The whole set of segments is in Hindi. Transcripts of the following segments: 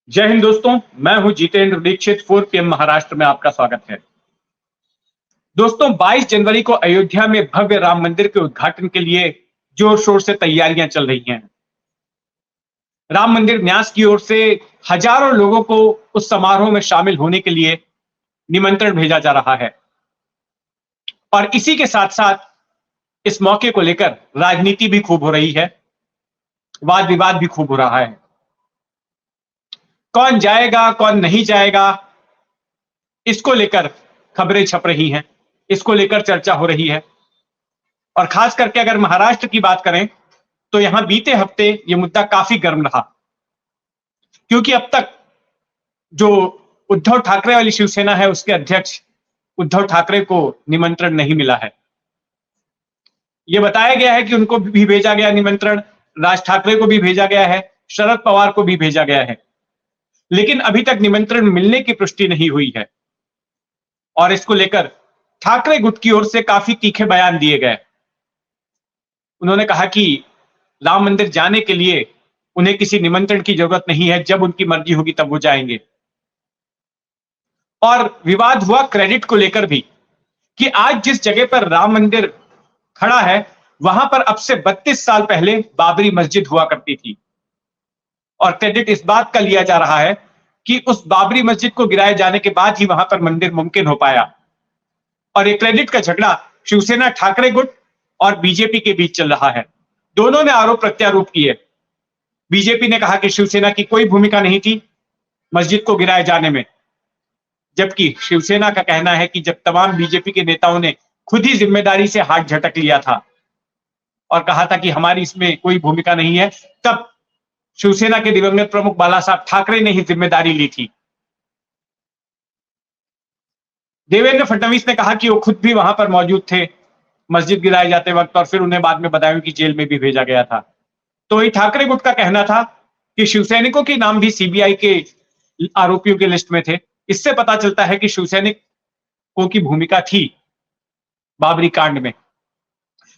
जय हिंद दोस्तों। मैं हूं जितेंद्र दीक्षित। 4 PM महाराष्ट्र में आपका स्वागत है। दोस्तों, 22 जनवरी को अयोध्या में भव्य राम मंदिर के उद्घाटन के लिए जोर शोर से तैयारियां चल रही हैं। राम मंदिर न्यास की ओर से हजारों लोगों को उस समारोह में शामिल होने के लिए निमंत्रण भेजा जा रहा है और इसी के साथ साथ इस मौके को लेकर राजनीति भी खूब हो रही है, वाद विवाद भी खूब हो रहा है। कौन जाएगा कौन नहीं जाएगा, इसको लेकर खबरें छप रही हैं, इसको लेकर चर्चा हो रही है। और खास करके अगर महाराष्ट्र की बात करें तो यहां बीते हफ्ते यह मुद्दा काफी गर्म रहा, क्योंकि अब तक जो उद्धव ठाकरे वाली शिवसेना है उसके अध्यक्ष उद्धव ठाकरे को निमंत्रण नहीं मिला है। यह बताया गया है कि उनको भी भेजा गया निमंत्रण, राज ठाकरे को भी भेजा गया है, शरद पवार को भी भेजा गया है, लेकिन अभी तक निमंत्रण मिलने की पुष्टि नहीं हुई है। और इसको लेकर ठाकरे गुट की ओर से काफी तीखे बयान दिए गए। उन्होंने कहा कि राम मंदिर जाने के लिए उन्हें किसी निमंत्रण की जरूरत नहीं है, जब उनकी मर्जी होगी तब वो जाएंगे। और विवाद हुआ क्रेडिट को लेकर भी कि आज जिस जगह पर राम मंदिर खड़ा है वहां पर अब से 32 साल पहले बाबरी मस्जिद हुआ करती थी। और क्रेडिट इस बात का लिया जा रहा है कि उस बाबरी मस्जिद को गिराए जाने के बाद ही वहां पर मंदिर मुमकिन हो पाया। और ये क्रेडिट का झगड़ा शिवसेना ठाकरे गुट और बीजेपी के बीच चल रहा है। दोनों ने आरोप प्रत्यारोप किए। बीजेपी ने कहा कि शिवसेना की कोई भूमिका नहीं थी मस्जिद को गिराए जाने में, जबकि शिवसेना का कहना है कि जब तमाम बीजेपी के नेताओं ने खुद ही जिम्मेदारी से हाथ झटक लिया था और कहा था कि हमारी इसमें कोई भूमिका नहीं है, तब शिवसेना के दिवंगत प्रमुख बाला साहब ठाकरे ने ही जिम्मेदारी ली थी। देवेंद्र फडणवीस ने कहा कि वो खुद भी वहां पर मौजूद थे मस्जिद गिराए जाते वक्त, और फिर उन्हें बाद में बदायूं की जेल में भी भेजा गया था। तो वही ठाकरे गुट का कहना था कि शिवसैनिकों के नाम भी सीबीआई के आरोपियों की लिस्ट में थे। इससे पता चलता है कि शिवसैनिकों की भूमिका थी बाबरी कांड में।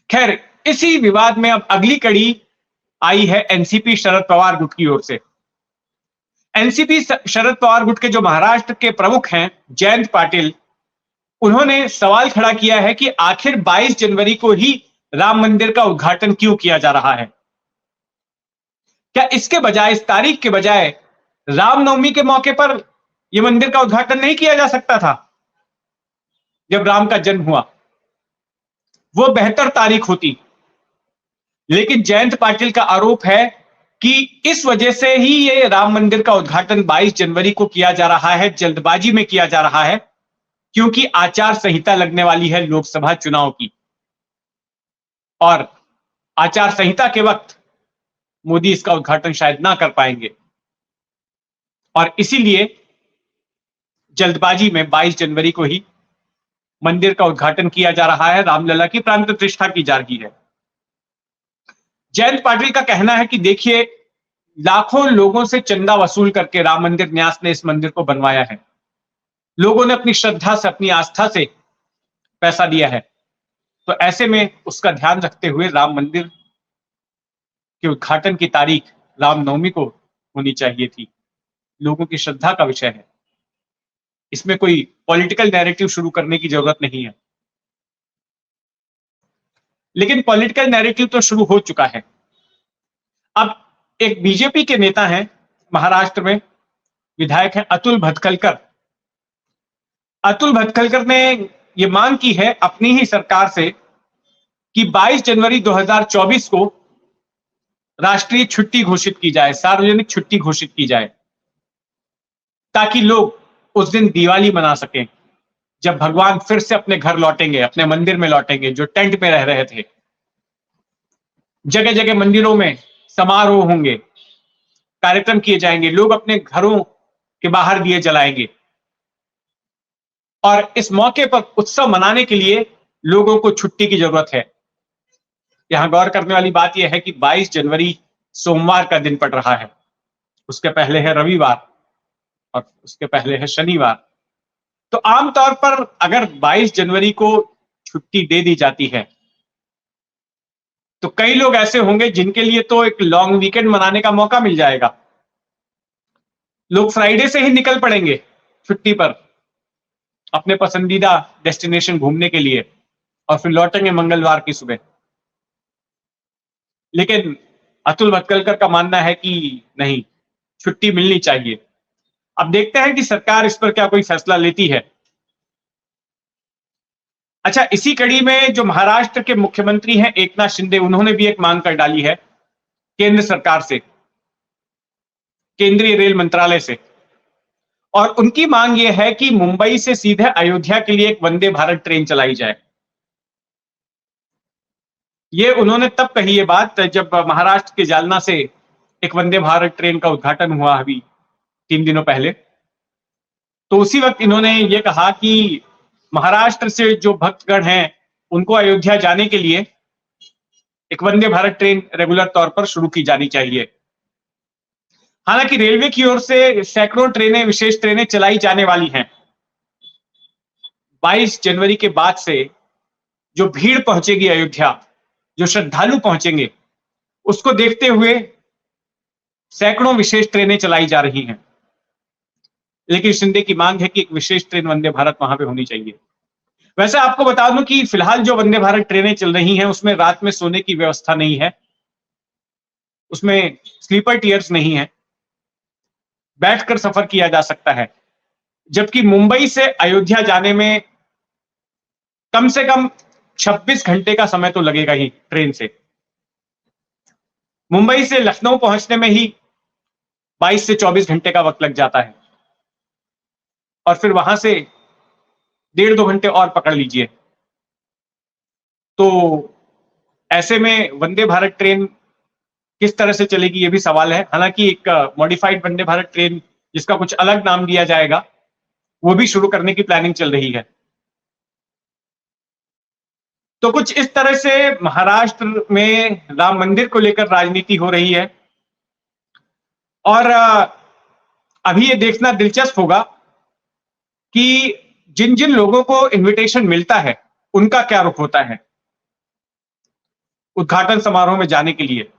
खैर, इसी विवाद में अब अगली कड़ी आई है एनसीपी शरद पवार गुट की ओर से। एनसीपी शरद पवार गुट के जो महाराष्ट्र के प्रमुख हैं जयंत पाटिल, उन्होंने सवाल खड़ा किया है कि आखिर 22 जनवरी को ही राम मंदिर का उद्घाटन क्यों किया जा रहा है। क्या इसके बजाय, इस तारीख के बजाय रामनवमी के मौके पर यह मंदिर का उद्घाटन नहीं किया जा सकता था? जब राम का जन्म हुआ वो बेहतर तारीख होती। लेकिन जयंत पाटिल का आरोप है कि इस वजह से ही ये राम मंदिर का उद्घाटन 22 जनवरी को किया जा रहा है, जल्दबाजी में किया जा रहा है, क्योंकि आचार संहिता लगने वाली है लोकसभा चुनाव की। और आचार संहिता के वक्त मोदी इसका उद्घाटन शायद ना कर पाएंगे, और इसीलिए जल्दबाजी में 22 जनवरी को ही मंदिर का उद्घाटन किया जा रहा है, रामलला की प्राण प्रतिष्ठा की जा रही है। जयंत पाटिल का कहना है कि देखिए, लाखों लोगों से चंदा वसूल करके राम मंदिर न्यास ने इस मंदिर को बनवाया है। लोगों ने अपनी श्रद्धा से, अपनी आस्था से पैसा दिया है, तो ऐसे में उसका ध्यान रखते हुए राम मंदिर के उद्घाटन की तारीख रामनवमी को होनी चाहिए थी। लोगों की श्रद्धा का विषय है, इसमें कोई पॉलिटिकल नैरेटिव शुरू करने की जरूरत नहीं है। लेकिन पॉलिटिकल नैरेटिव तो शुरू हो चुका है। अब एक बीजेपी के नेता हैं महाराष्ट्र में, विधायक हैं अतुल भटकलकर। अतुल भटकलकर ने यह मांग की है अपनी ही सरकार से कि 22 जनवरी 2024 को राष्ट्रीय छुट्टी घोषित की जाए, सार्वजनिक छुट्टी घोषित की जाए, ताकि लोग उस दिन दिवाली मना सकें, जब भगवान फिर से अपने घर लौटेंगे, अपने मंदिर में लौटेंगे, जो टेंट में रह रहे थे। जगह जगह मंदिरों में समारोह होंगे, कार्यक्रम किए जाएंगे, लोग अपने घरों के बाहर दिए जलाएंगे, और इस मौके पर उत्सव मनाने के लिए लोगों को छुट्टी की जरूरत है। यहां गौर करने वाली बात यह है कि 22 जनवरी सोमवार का दिन पड़ रहा है, उसके पहले है रविवार और उसके पहले है शनिवार। तो आमतौर पर अगर 22 जनवरी को छुट्टी दे दी जाती है तो कई लोग ऐसे होंगे जिनके लिए तो एक लॉन्ग वीकेंड मनाने का मौका मिल जाएगा। लोग फ्राइडे से ही निकल पड़ेंगे छुट्टी पर अपने पसंदीदा डेस्टिनेशन घूमने के लिए और फिर लौटेंगे मंगलवार की सुबह। लेकिन अतुल भटकलकर का मानना है कि नहीं, छुट्टी मिलनी चाहिए। अब देखते हैं कि सरकार इस पर क्या कोई फैसला लेती है। अच्छा, इसी कड़ी में जो महाराष्ट्र के मुख्यमंत्री हैं एकनाथ शिंदे, उन्होंने भी एक मांग कर डाली है केंद्र सरकार से, केंद्रीय रेल मंत्रालय से। और उनकी मांग यह है कि मुंबई से सीधे अयोध्या के लिए एक वंदे भारत ट्रेन चलाई जाए। ये उन्होंने तब कही ये बात जब महाराष्ट्र के जालना से एक वंदे भारत ट्रेन का उद्घाटन हुआ अभी 3 दिनों पहले। तो उसी वक्त इन्होंने ये कहा कि महाराष्ट्र से जो भक्तगण हैं उनको अयोध्या जाने के लिए एक वंदे भारत ट्रेन रेगुलर तौर पर शुरू की जानी चाहिए। हालांकि रेलवे की ओर से सैकड़ों ट्रेनें, विशेष ट्रेनें चलाई जाने वाली हैं। 22 जनवरी के बाद से जो भीड़ पहुंचेगी अयोध्या, जो श्रद्धालु पहुंचेंगे, उसको देखते हुए सैकड़ों विशेष ट्रेनें चलाई जा रही हैं। लेकिन शिंदे की मांग है कि एक विशेष ट्रेन वंदे भारत वहां पे होनी चाहिए। वैसे आपको बता दूं कि फिलहाल जो वंदे भारत ट्रेनें चल रही हैं उसमें रात में सोने की व्यवस्था नहीं है, उसमें स्लीपर टियर्स नहीं है, बैठकर सफर किया जा सकता है। जबकि मुंबई से अयोध्या जाने में कम से कम 26 घंटे का समय तो लगेगा ही ट्रेन से। मुंबई से लखनऊ पहुंचने में ही 22 से 24 घंटे का वक्त लग जाता है और फिर वहां से 1.5-2 घंटे और पकड़ लीजिए। तो ऐसे में वंदे भारत ट्रेन किस तरह से चलेगी ये भी सवाल है। हालांकि एक मॉडिफाइड वंदे भारत ट्रेन जिसका कुछ अलग नाम दिया जाएगा वो भी शुरू करने की प्लानिंग चल रही है। तो कुछ इस तरह से महाराष्ट्र में राम मंदिर को लेकर राजनीति हो रही है। और अभी ये देखना दिलचस्प होगा कि जिन जिन लोगों को इनविटेशन मिलता है उनका क्या रुख होता है उद्घाटन समारोह में जाने के लिए।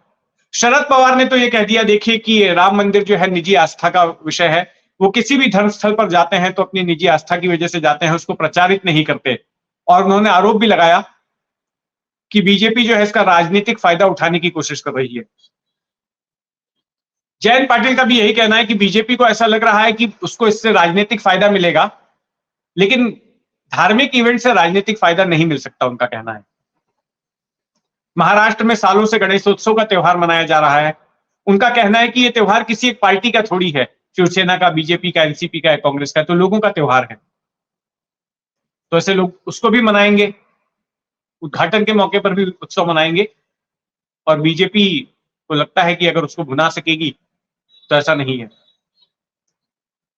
शरद पवार ने तो ये कह दिया, देखिए कि राम मंदिर जो है निजी आस्था का विषय है, वो किसी भी धर्म स्थल पर जाते हैं तो अपनी निजी आस्था की वजह से जाते हैं, उसको प्रचारित नहीं करते। और उन्होंने आरोप भी लगाया कि बीजेपी जो है इसका राजनीतिक फायदा उठाने की कोशिश कर रही है। जयंत पाटिल का भी यही कहना है कि बीजेपी को ऐसा लग रहा है कि उसको इससे राजनीतिक फायदा मिलेगा, लेकिन धार्मिक इवेंट से राजनीतिक फायदा नहीं मिल सकता, उनका कहना है। महाराष्ट्र में सालों से गणेशोत्सव का त्योहार मनाया जा रहा है। उनका कहना है कि यह त्योहार किसी एक पार्टी का थोड़ी है, शिवसेना का, बीजेपी का, एनसीपी का, कांग्रेस का, तो लोगों का त्योहार है। तो ऐसे लोग उसको भी मनाएंगे, उद्घाटन के मौके पर भी उत्सव मनाएंगे। और बीजेपी को लगता है कि अगर उसको भुना सकेगी तो ऐसा नहीं है।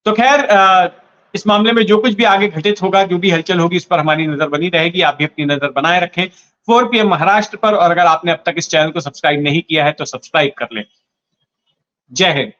तो खैर इस मामले में जो कुछ भी आगे घटित होगा, जो भी हलचल होगी, इस पर हमारी नजर बनी रहेगी। आप भी अपनी नजर बनाए रखें 4 PM महाराष्ट्र पर। और अगर आपने अब तक इस चैनल को सब्सक्राइब नहीं किया है तो सब्सक्राइब कर लें। जय हिंद।